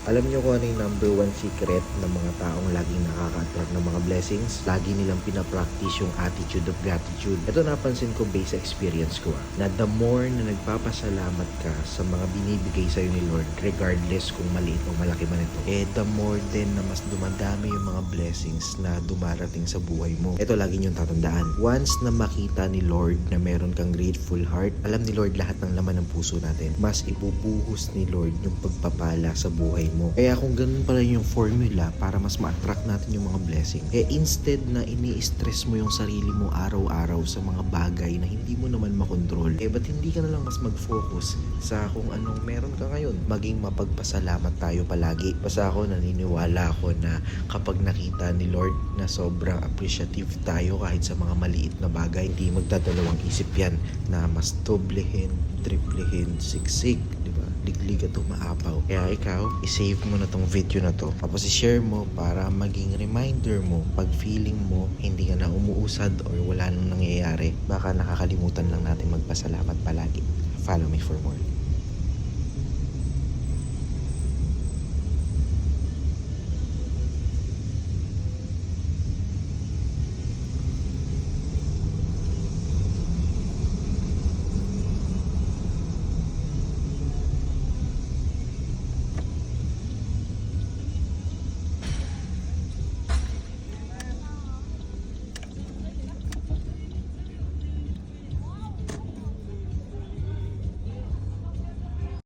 Alam niyo kung ano yung number one secret ng mga taong laging nakaka-attract ng mga blessings? Lagi nilang pinapractice yung attitude of gratitude. Ito napansin ko based sa experience ko na the more na nagpapasalamat ka sa mga binibigay sa'yo ni Lord, regardless kung maliit o malaki man ito, the more din na mas dumadami yung mga blessings na dumarating sa buhay mo. Ito lagi niyong tatandaan. Once na makita ni Lord na meron kang grateful heart, alam ni Lord lahat ng laman ng puso natin. Mas ibubuhos ni Lord yung pagpapala sa buhay mo. Kaya kung ganun pala yung formula para mas ma-attract natin yung mga blessing, instead na ini-stress mo yung sarili mo araw-araw sa mga bagay na hindi mo naman makontrol, ba't hindi ka na lang mas mag-focus sa kung anong meron ka ngayon? Maging mapagpasalamat tayo palagi. Basta ako naniniwala ako na kapag nakita ni Lord na sobrang appreciative tayo kahit sa mga maliit na bagay, hindi magdadalawang isip yan na mas doblehin, triplehin, siksik, liglig at umaapaw. Kaya ikaw, isave mo na tong video na to. Tapos i-share mo para maging reminder mo pag feeling mo hindi ka na umuusad or wala nang nangyayari. Baka nakakalimutan lang natin magpasalamat palagi. Follow me for more.